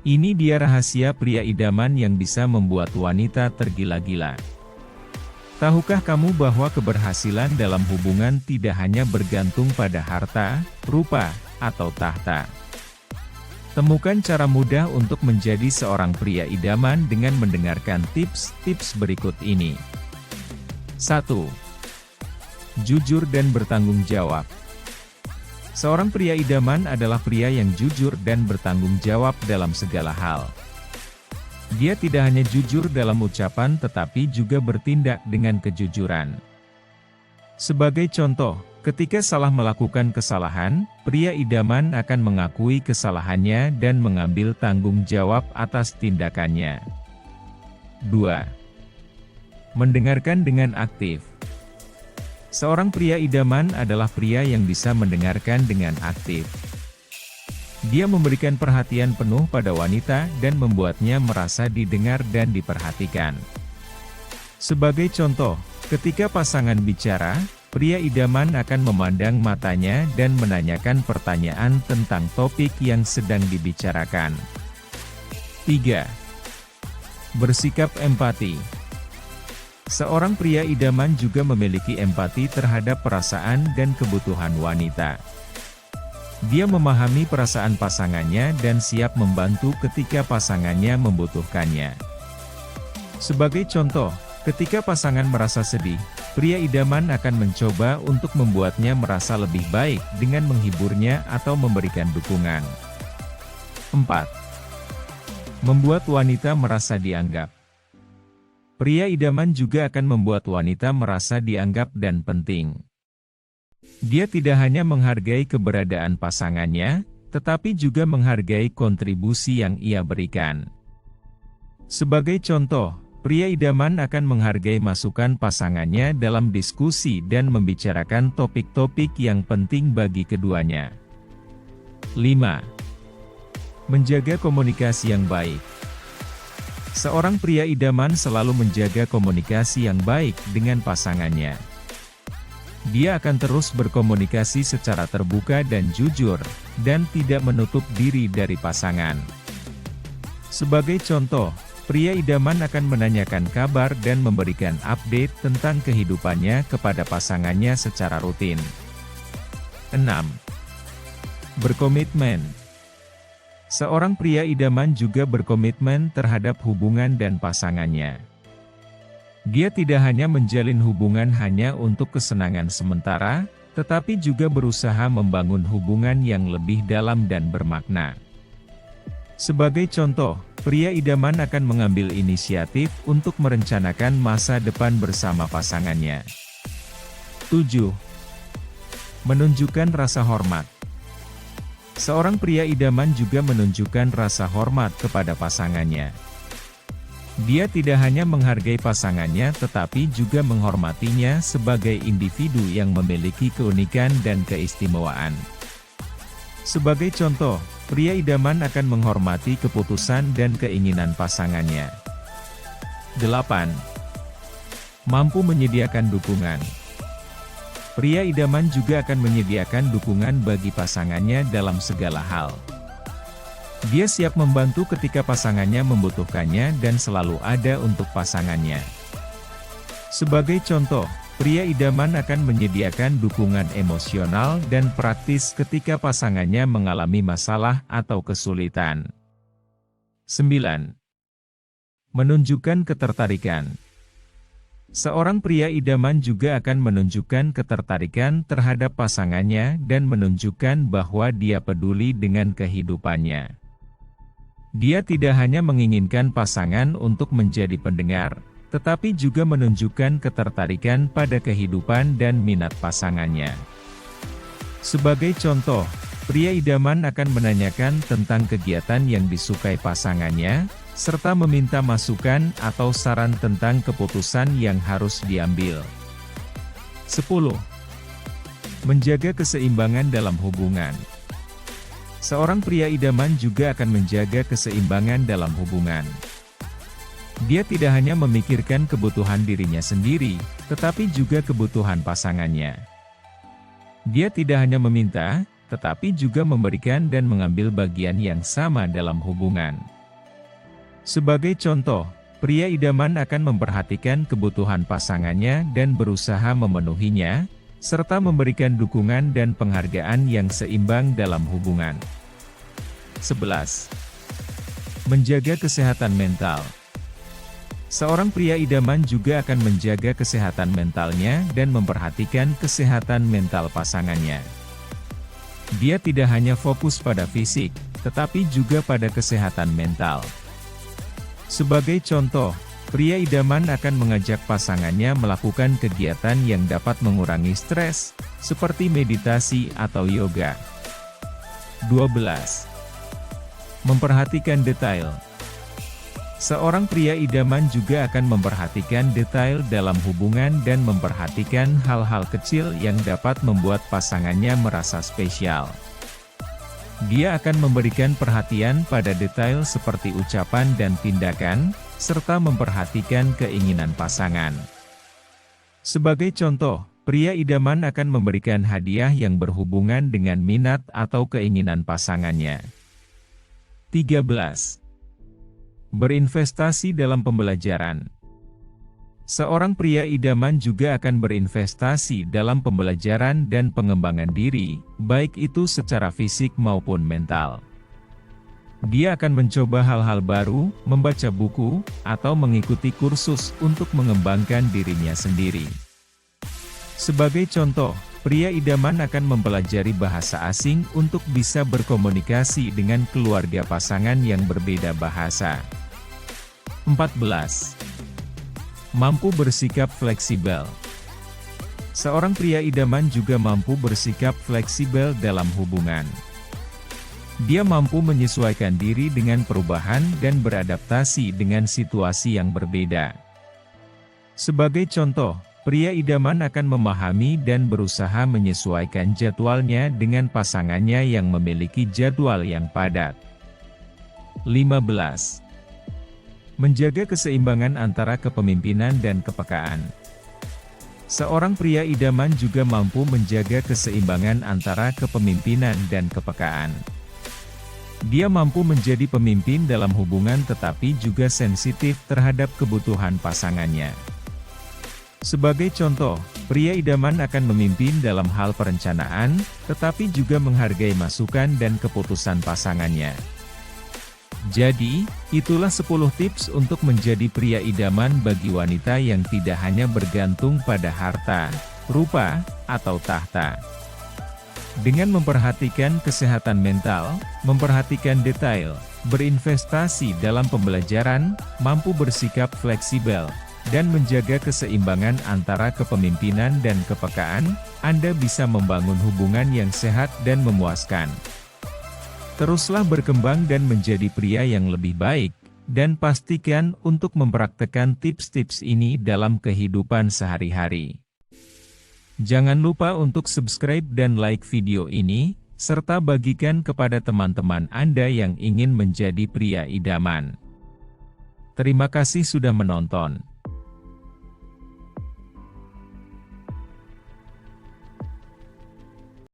Ini dia rahasia pria idaman yang bisa membuat wanita tergila-gila. Tahukah kamu bahwa keberhasilan dalam hubungan tidak hanya bergantung pada harta, rupa, atau tahta? Temukan cara mudah untuk menjadi seorang pria idaman dengan mendengarkan tips-tips berikut ini. 1. Jujur dan bertanggung jawab. Seorang pria idaman adalah pria yang jujur dan bertanggung jawab dalam segala hal. Dia tidak hanya jujur dalam ucapan tetapi juga bertindak dengan kejujuran. Sebagai contoh, ketika salah melakukan kesalahan, pria idaman akan mengakui kesalahannya dan mengambil tanggung jawab atas tindakannya. 2. Mendengarkan dengan aktif. Seorang pria idaman adalah pria yang bisa mendengarkan dengan aktif. Dia memberikan perhatian penuh pada wanita dan membuatnya merasa didengar dan diperhatikan. Sebagai contoh, ketika pasangan bicara, pria idaman akan memandang matanya dan menanyakan pertanyaan tentang topik yang sedang dibicarakan. 3. Bersikap empati. Seorang pria idaman juga memiliki empati terhadap perasaan dan kebutuhan wanita. Dia memahami perasaan pasangannya dan siap membantu ketika pasangannya membutuhkannya. Sebagai contoh, ketika pasangan merasa sedih, pria idaman akan mencoba untuk membuatnya merasa lebih baik dengan menghiburnya atau memberikan dukungan. 4. Membuat wanita merasa dianggap. Pria idaman juga akan membuat wanita merasa dianggap dan penting. Dia tidak hanya menghargai keberadaan pasangannya, tetapi juga menghargai kontribusi yang ia berikan. Sebagai contoh, pria idaman akan menghargai masukan pasangannya dalam diskusi dan membicarakan topik-topik yang penting bagi keduanya. 5. Menjaga komunikasi yang baik. Seorang pria idaman selalu menjaga komunikasi yang baik dengan pasangannya. Dia akan terus berkomunikasi secara terbuka dan jujur, dan tidak menutup diri dari pasangan. Sebagai contoh, pria idaman akan menanyakan kabar dan memberikan update tentang kehidupannya kepada pasangannya secara rutin. 6. Berkomitmen. Seorang pria idaman juga berkomitmen terhadap hubungan dan pasangannya. Dia tidak hanya menjalin hubungan hanya untuk kesenangan sementara, tetapi juga berusaha membangun hubungan yang lebih dalam dan bermakna. Sebagai contoh, pria idaman akan mengambil inisiatif untuk merencanakan masa depan bersama pasangannya. 7. Menunjukkan rasa hormat. Seorang pria idaman juga menunjukkan rasa hormat kepada pasangannya. Dia tidak hanya menghargai pasangannya tetapi juga menghormatinya sebagai individu yang memiliki keunikan dan keistimewaan. Sebagai contoh, pria idaman akan menghormati keputusan dan keinginan pasangannya. 8. Mampu menyediakan dukungan. Pria idaman juga akan menyediakan dukungan bagi pasangannya dalam segala hal. Dia siap membantu ketika pasangannya membutuhkannya dan selalu ada untuk pasangannya. Sebagai contoh, pria idaman akan menyediakan dukungan emosional dan praktis ketika pasangannya mengalami masalah atau kesulitan. 9. Menunjukkan ketertarikan. Seorang pria idaman juga akan menunjukkan ketertarikan terhadap pasangannya dan menunjukkan bahwa dia peduli dengan kehidupannya. Dia tidak hanya menginginkan pasangan untuk menjadi pendengar, tetapi juga menunjukkan ketertarikan pada kehidupan dan minat pasangannya. Sebagai contoh, pria idaman akan menanyakan tentang kegiatan yang disukai pasangannya, serta meminta masukan atau saran tentang keputusan yang harus diambil. 10. Menjaga keseimbangan dalam hubungan. Seorang pria idaman juga akan menjaga keseimbangan dalam hubungan. Dia tidak hanya memikirkan kebutuhan dirinya sendiri, tetapi juga kebutuhan pasangannya. Dia tidak hanya meminta, tetapi juga memberikan dan mengambil bagian yang sama dalam hubungan. Sebagai contoh, pria idaman akan memperhatikan kebutuhan pasangannya dan berusaha memenuhinya, serta memberikan dukungan dan penghargaan yang seimbang dalam hubungan. 11. Menjaga kesehatan mental. Seorang pria idaman juga akan menjaga kesehatan mentalnya dan memperhatikan kesehatan mental pasangannya. Dia tidak hanya fokus pada fisik, tetapi juga pada kesehatan mental. Sebagai contoh, pria idaman akan mengajak pasangannya melakukan kegiatan yang dapat mengurangi stres, seperti meditasi atau yoga. 12. Memperhatikan detail. Seorang pria idaman juga akan memperhatikan detail dalam hubungan dan memperhatikan hal-hal kecil yang dapat membuat pasangannya merasa spesial. Dia akan memberikan perhatian pada detail seperti ucapan dan tindakan, serta memperhatikan keinginan pasangan. Sebagai contoh, pria idaman akan memberikan hadiah yang berhubungan dengan minat atau keinginan pasangannya. 13. Berinvestasi dalam pembelajaran. Seorang pria idaman juga akan berinvestasi dalam pembelajaran dan pengembangan diri, baik itu secara fisik maupun mental. Dia akan mencoba hal-hal baru, membaca buku, atau mengikuti kursus untuk mengembangkan dirinya sendiri. Sebagai contoh, pria idaman akan mempelajari bahasa asing untuk bisa berkomunikasi dengan keluarga pasangan yang berbeda bahasa. 14. Mampu bersikap fleksibel. Seorang pria idaman juga mampu bersikap fleksibel dalam hubungan. Dia mampu menyesuaikan diri dengan perubahan dan beradaptasi dengan situasi yang berbeda. Sebagai contoh, pria idaman akan memahami dan berusaha menyesuaikan jadwalnya dengan pasangannya yang memiliki jadwal yang padat. 15. Menjaga keseimbangan antara kepemimpinan dan kepekaan. Seorang pria idaman juga mampu menjaga keseimbangan antara kepemimpinan dan kepekaan. Dia mampu menjadi pemimpin dalam hubungan tetapi juga sensitif terhadap kebutuhan pasangannya. Sebagai contoh, pria idaman akan memimpin dalam hal perencanaan, tetapi juga menghargai masukan dan keputusan pasangannya. Jadi, itulah 10 tips untuk menjadi pria idaman bagi wanita yang tidak hanya bergantung pada harta, rupa, atau tahta. Dengan memperhatikan kesehatan mental, memperhatikan detail, berinvestasi dalam pembelajaran, mampu bersikap fleksibel, dan menjaga keseimbangan antara kepemimpinan dan kepekaan, Anda bisa membangun hubungan yang sehat dan memuaskan. Teruslah berkembang dan menjadi pria yang lebih baik, dan pastikan untuk mempraktekkan tips-tips ini dalam kehidupan sehari-hari. Jangan lupa untuk subscribe dan like video ini, serta bagikan kepada teman-teman Anda yang ingin menjadi pria idaman. Terima kasih sudah menonton.